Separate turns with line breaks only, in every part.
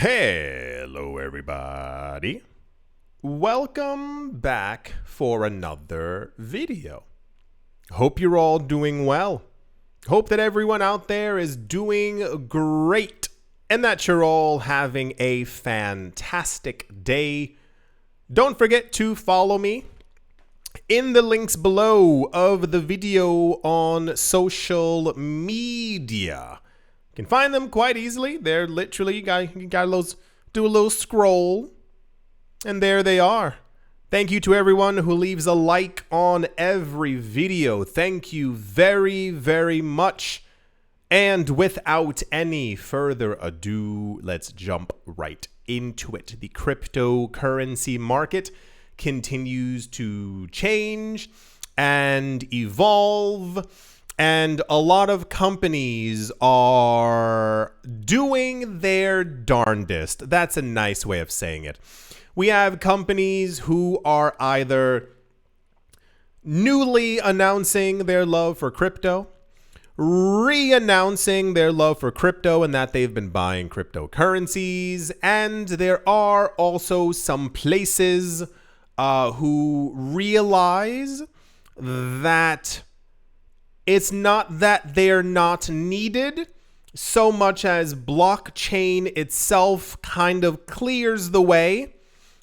Hello, everybody. Welcome back for another video. Hope you're all doing well. Hope that everyone out there is doing great and that you're all having a fantastic day. Don't forget to follow me in the links below of the video on social media. You can find them quite easily. They're literally, you got do a little scroll, and there they are. Thank you to everyone who leaves a like on every video. Thank you very, very much. And without any further ado, let's jump right into it. The cryptocurrency market continues to change and evolve. And a lot of companies are doing their darndest. That's a nice way of saying it. We have companies who are either newly announcing their love for crypto, re-announcing their love for crypto and that they've been buying cryptocurrencies. And there are also some places who realize that it's not that they're not needed so much as blockchain itself kind of clears the way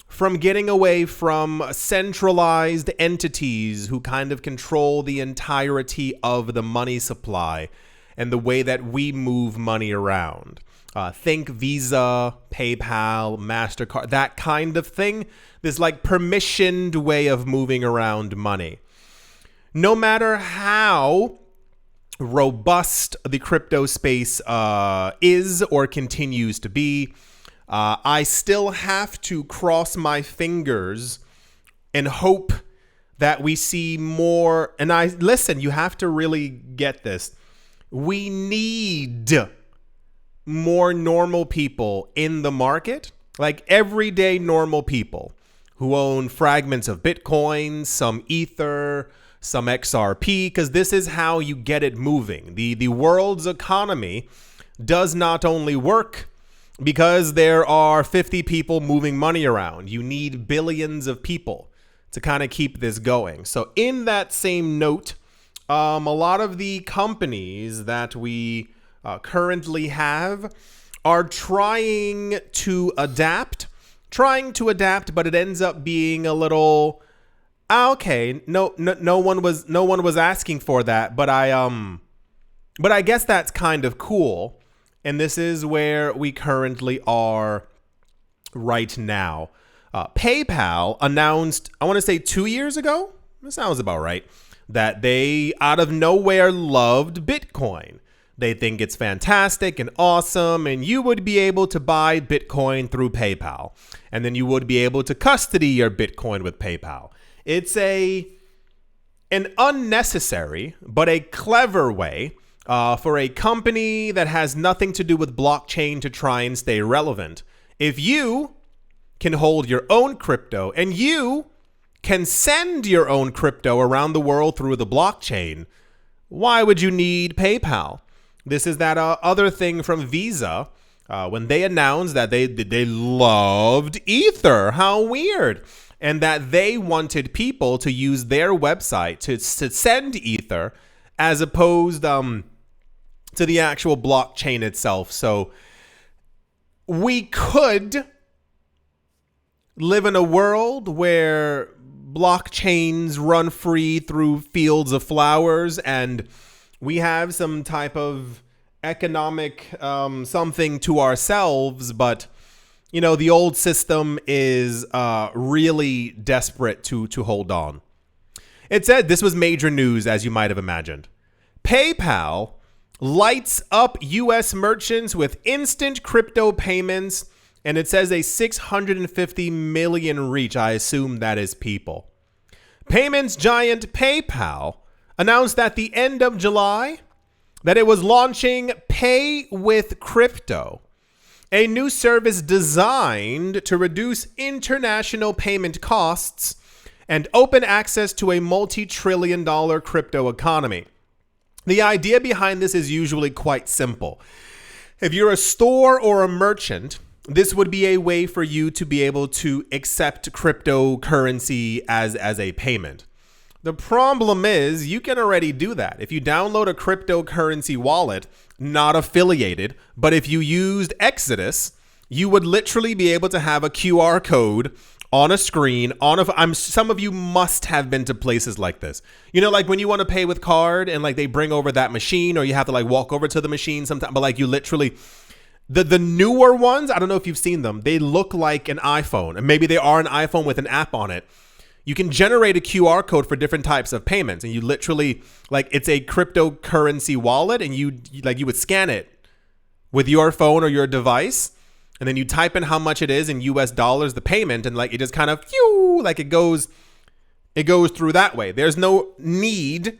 from getting away from centralized entities who kind of control the entirety of the money supply and the way that we move money around. Think Visa, PayPal, MasterCard, that kind of thing. This like permissioned way of moving around money. No matter how robust the crypto space is or continues to be, I still have to cross my fingers and hope that we see more. And listen, you have to really get this. We need more normal people in the market, like everyday normal people who own fragments of Bitcoin, some Ether, some XRP, because this is how you get it moving. The world's economy does not only work because there are 50 people moving money around. You need billions of people to kind of keep this going. So in that same note, a lot of the companies that we currently have are trying to adapt, but it ends up being a little okay. No one was asking for that, but I guess that's kind of cool. And this is where we currently are right now. PayPal announced, I want to say 2 years ago, that sounds about right, that they out of nowhere loved Bitcoin. They think it's fantastic and awesome, and you would be able to buy Bitcoin through PayPal. And then you would be able to custody your Bitcoin with PayPal. It's an unnecessary but a clever way for a company that has nothing to do with blockchain to try and stay relevant. If you can hold your own crypto and you can send your own crypto around the world through the blockchain, why would you need PayPal? This is that other thing from Visa when they announced that they loved Ether. How weird. And that they wanted people to use their website to send Ether as opposed to the actual blockchain itself. So we could live in a world where blockchains run free through fields of flowers and we have some type of economic something to ourselves, but you know, the old system is really desperate to hold on. It said this was major news, as you might have imagined. PayPal lights up U.S. merchants with instant crypto payments, and it says a 650 million reach. I assume that is people. Payments giant PayPal announced at the end of July that it was launching Pay with Crypto, a new service designed to reduce international payment costs and open access to a multi-trillion-dollar crypto economy. The idea behind this is usually quite simple. If you're a store or a merchant this would be a way for you to be able to accept cryptocurrency as a payment. The problem is you can already do that. If you download a cryptocurrency wallet, not affiliated, but if you used Exodus, you would literally be able to have a QR code on a screen. Some of you must have been to places like this. You know, like when you want to pay with card and like they bring over that machine, or you have to like walk over to the machine sometime, but like you literally, the newer ones, I don't know if you've seen them, they look like an iPhone, and maybe they are an iPhone with an app on it. You can generate a QR code for different types of payments, and you literally, like, it's a cryptocurrency wallet, and you would scan it with your phone or your device, and then you type in how much it is in US dollars, the payment, and like it just kind of like it goes through that way. There's no need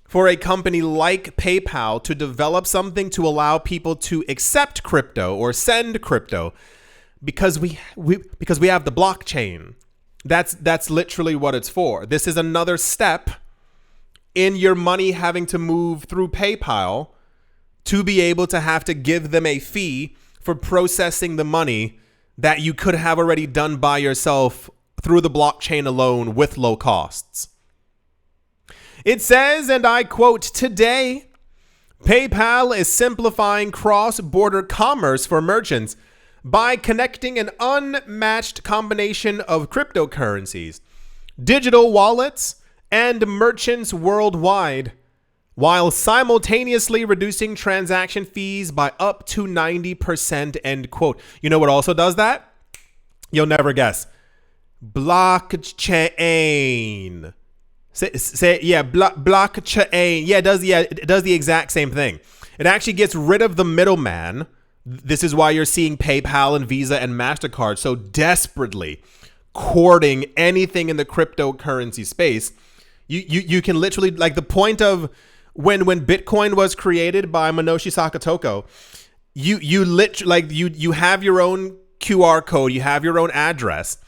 for a company like PayPal to develop something to allow people to accept crypto or send crypto, because we have the blockchain. That's literally what it's for. This is another step in your money having to move through PayPal to be able to have to give them a fee for processing the money that you could have already done by yourself through the blockchain alone with low costs. It says, and I quote, "Today, PayPal is simplifying cross-border commerce for merchants by connecting an unmatched combination of cryptocurrencies, digital wallets, and merchants worldwide, while simultaneously reducing transaction fees by up to 90%, end quote. You know what also does that? You'll never guess. Blockchain. Blockchain. Yeah, it does the exact same thing. It actually gets rid of the middleman. This is why you're seeing PayPal and Visa and MasterCard so desperately courting anything in the cryptocurrency space. You can literally, like, the point of when Bitcoin was created by Minoshi Sakatoko, you have your own QR code, you have your own address,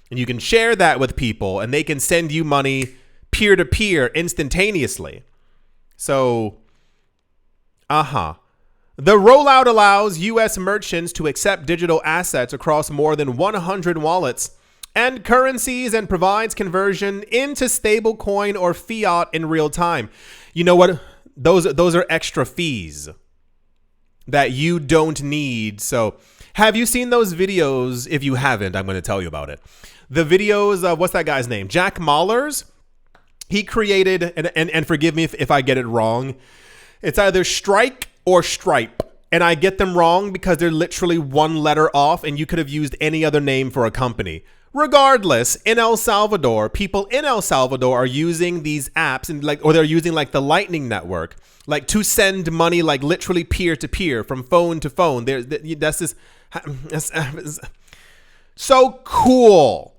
and you can share that with people, and they can send you money peer to peer instantaneously. So, The rollout allows U.S. merchants to accept digital assets across more than 100 wallets and currencies, and provides conversion into stablecoin or fiat in real time. You know what? Those are extra fees that you don't need. So have you seen those videos? If you haven't, I'm going to tell you about it. The videos, what's that guy's name? Jack Mallers. He created, and forgive me if I get it wrong, it's either Strike or Stripe. And I get them wrong because they're literally one letter off, and you could have used any other name for a company. Regardless, in El Salvador, people in El Salvador are using these apps, and or they're using like the Lightning Network, like to send money, like literally peer to peer from phone to phone. That's so cool.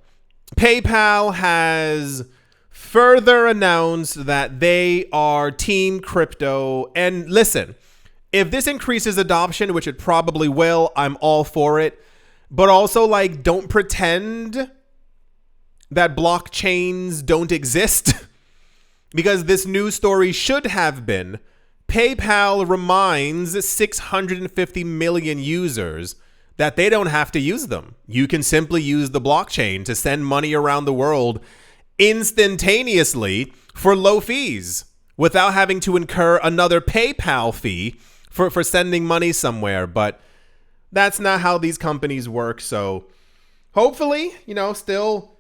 PayPal has further announced that they are team crypto. And listen, if this increases adoption, which it probably will, I'm all for it. But also, like, don't pretend that blockchains don't exist, because this news story should have been PayPal reminds 650 million users that they don't have to use them. You can simply use the blockchain to send money around the world instantaneously for low fees without having to incur another PayPal fee for sending money somewhere. But that's not how these companies work. So hopefully, still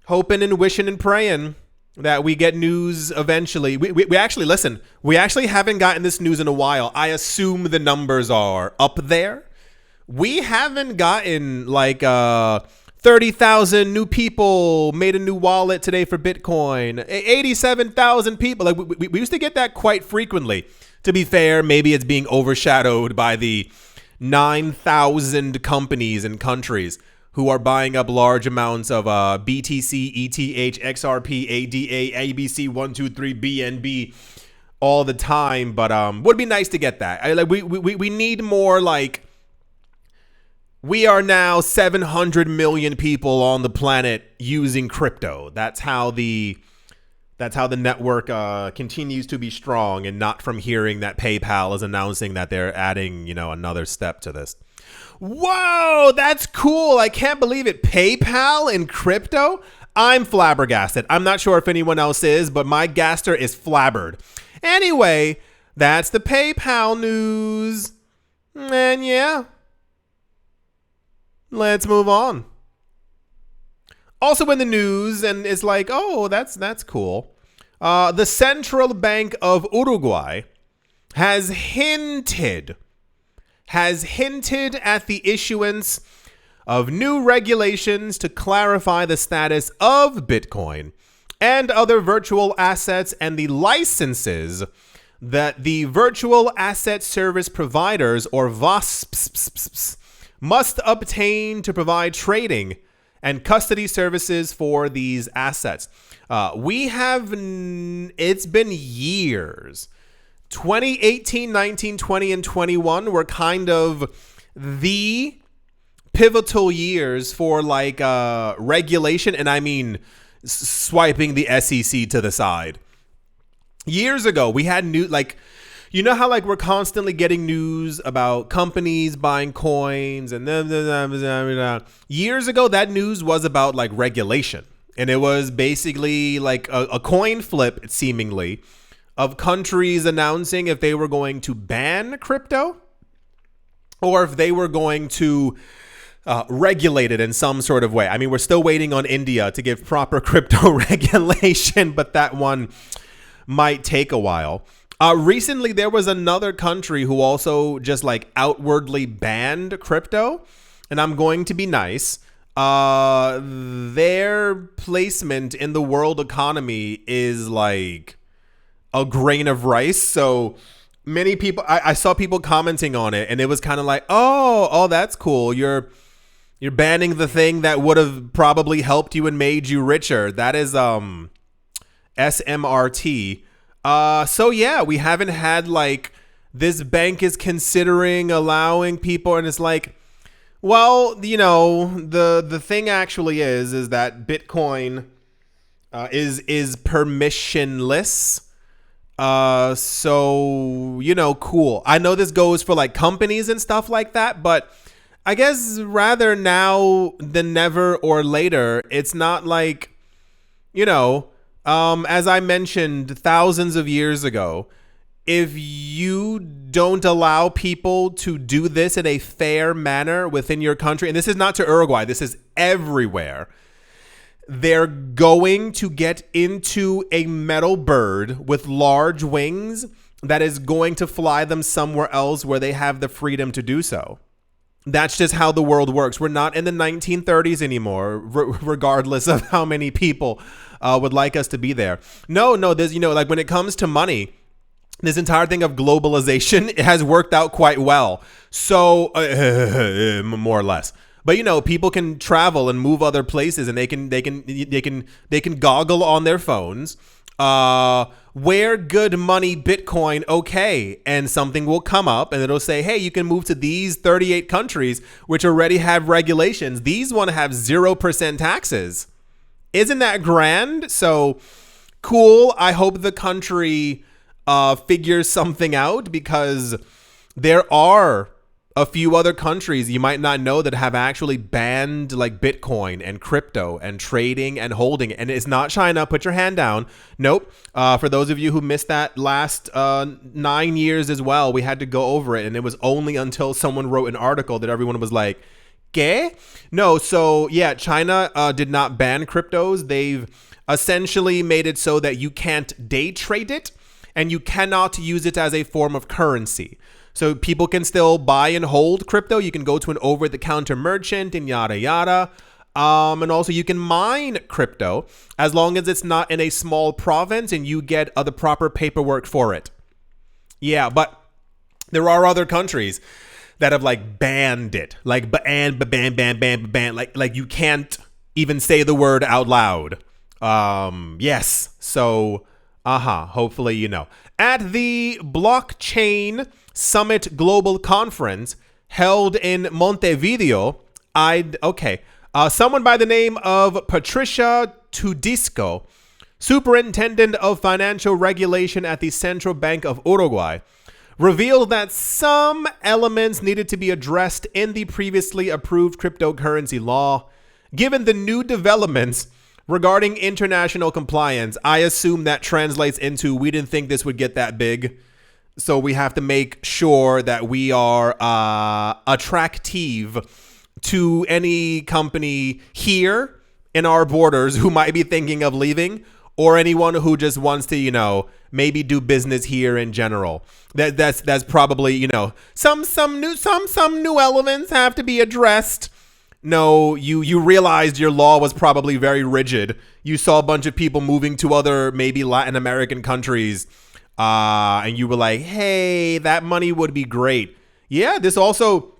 hoping and wishing and praying that we get news eventually. We actually, listen, we actually haven't gotten this news in a while. I assume the numbers are up there. We haven't gotten like 30,000 new people made a new wallet today for Bitcoin. 87,000 people. Like we used to get that quite frequently. To be fair, maybe it's being overshadowed by the 9,000 companies and countries who are buying up large amounts of BTC, ETH, XRP, ADA, ABC, 123, BNB all the time. But would be nice to get that. We need more. Like, we are now 700 million people on the planet using crypto. That's how the network continues to be strong, and not from hearing that PayPal is announcing that they're adding, another step to this. Whoa, that's cool. I can't believe it. PayPal in crypto? I'm flabbergasted. I'm not sure if anyone else is, but my gaster is flabbered. Anyway, that's the PayPal news. And yeah, let's move on. Also in the news, and it's like, oh, that's cool. The Central Bank of Uruguay has hinted at the issuance of new regulations to clarify the status of Bitcoin and other virtual assets and the licenses that the virtual asset service providers, or VASPs, must obtain to provide trading and custody services for these assets. It's been years. 2018, 19, 20, and 21 were kind of the pivotal years for like regulation, and I mean swiping the SEC to the side. Years ago, we had new, like, you know how like we're constantly getting news about companies buying coins and years ago that news was about like regulation, and it was basically like a coin flip seemingly of countries announcing if they were going to ban crypto or if they were going to regulate it in some sort of way. I mean, we're still waiting on India to give proper crypto regulation, but that one might take a while. Recently, there was another country who also just like outwardly banned crypto, and I'm going to be nice. Their placement in the world economy is like a grain of rice. So many people, I saw people commenting on it, and it was kind of like, oh, that's cool. You're banning the thing that would have probably helped you and made you richer. That is SMRT. So yeah, we haven't had like this bank is considering allowing people, and it's like, well, you know, the thing actually is that Bitcoin is permissionless. So, you know, cool. I know this goes for like companies and stuff like that, but I guess rather now than never or later, it's not like, you know, as I mentioned thousands of years ago, if you don't allow people to do this in a fair manner within your country, and this is not to Uruguay, this is everywhere, they're going to get into a metal bird with large wings that is going to fly them somewhere else where they have the freedom to do so. That's just how the world works. We're not in the 1930s anymore, regardless of how many people would like us to be there. No, there's, you know, like when it comes to money, this entire thing of globalization, it has worked out quite well. So, more or less. But, you know, people can travel and move other places, and they can goggle on their phones, wear good money Bitcoin, okay, and something will come up and it'll say, hey, you can move to these 38 countries which already have regulations. These want to have 0% taxes. Isn't that grand? So cool. I hope the country figures something out, because there are a few other countries you might not know that have actually banned like Bitcoin and crypto and trading and holding it. And it's not China. Put your hand down. Nope. For those of you who missed that last 9 years as well, we had to go over it. And it was only until someone wrote an article that everyone was like, ¿qué? No. So yeah, China did not ban cryptos. They've essentially made it so that you can't day trade it and you cannot use it as a form of currency. So people can still buy and hold crypto. You can go to an over-the-counter merchant and yada, yada. And also you can mine crypto as long as it's not in a small province and you get the proper paperwork for it. Yeah, but there are other countries that have like banned it. Like ban. Like you can't even say the word out loud. Yes. So, hopefully you know. At the Blockchain Summit Global Conference held in Montevideo, someone by the name of Patricia Tudisco, Superintendent of Financial Regulation at the Central Bank of Uruguay, revealed that some elements needed to be addressed in the previously approved cryptocurrency law. Given the new developments regarding international compliance, I assume that translates into we didn't think this would get that big. So we have to make sure that we are attractive to any company here in our borders who might be thinking of leaving, or anyone who just wants to, you know, maybe do business here in general. That's probably, you know, some new elements have to be addressed. No, you realized your law was probably very rigid. You saw a bunch of people moving to other maybe Latin American countries, and you were like, hey, that money would be great. Yeah, this also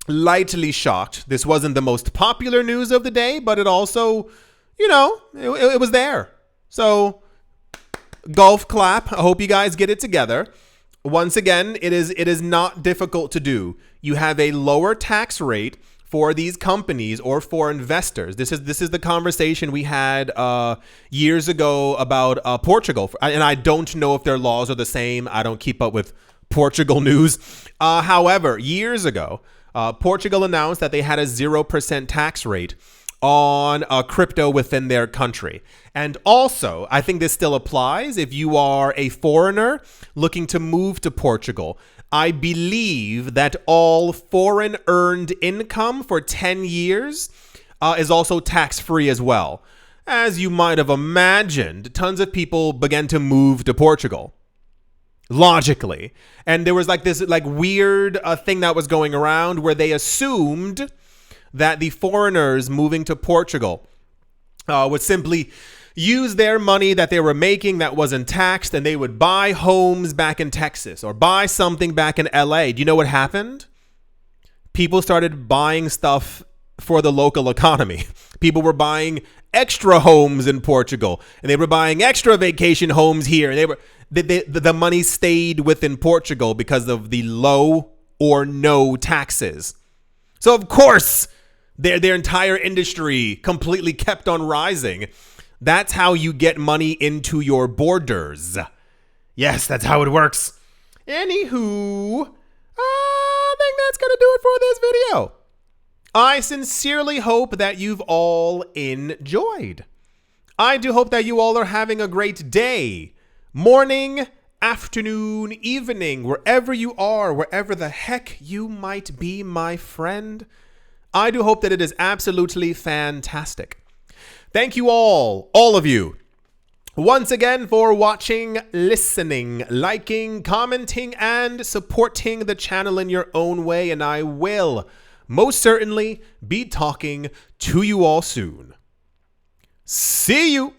lightly shocked. This wasn't the most popular news of the day, but it also, you know, it was there. So, golf clap. I hope you guys get it together. Once again, it is not difficult to do. You have a lower tax rate for these companies or for investors. This is the conversation we had years ago about Portugal. And I don't know if their laws are the same. I don't keep up with Portugal news. However, years ago, Portugal announced that they had a 0% tax rate on crypto within their country. And also, I think this still applies if you are a foreigner looking to move to Portugal. I believe that all foreign earned income for 10 years is also tax-free as well. As you might have imagined, tons of people began to move to Portugal. Logically. And there was like this weird thing that was going around where they assumed that the foreigners moving to Portugal would simply use their money that they were making that wasn't taxed, and they would buy homes back in Texas or buy something back in LA. Do you know what happened? People started buying stuff for the local economy. People were buying extra homes in Portugal, and they were buying extra vacation homes here. And the money stayed within Portugal because of the low or no taxes. So of course, their entire industry completely kept on rising. That's how you get money into your borders. Yes, that's how it works. Anywho, I think that's going to do it for this video. I sincerely hope that you've all enjoyed. I do hope that you all are having a great day, morning, afternoon, evening, wherever you are, wherever the heck you might be, my friend. I do hope that it is absolutely fantastic. Thank you all of you, once again for watching, listening, liking, commenting, and supporting the channel in your own way. And I will most certainly be talking to you all soon. See you.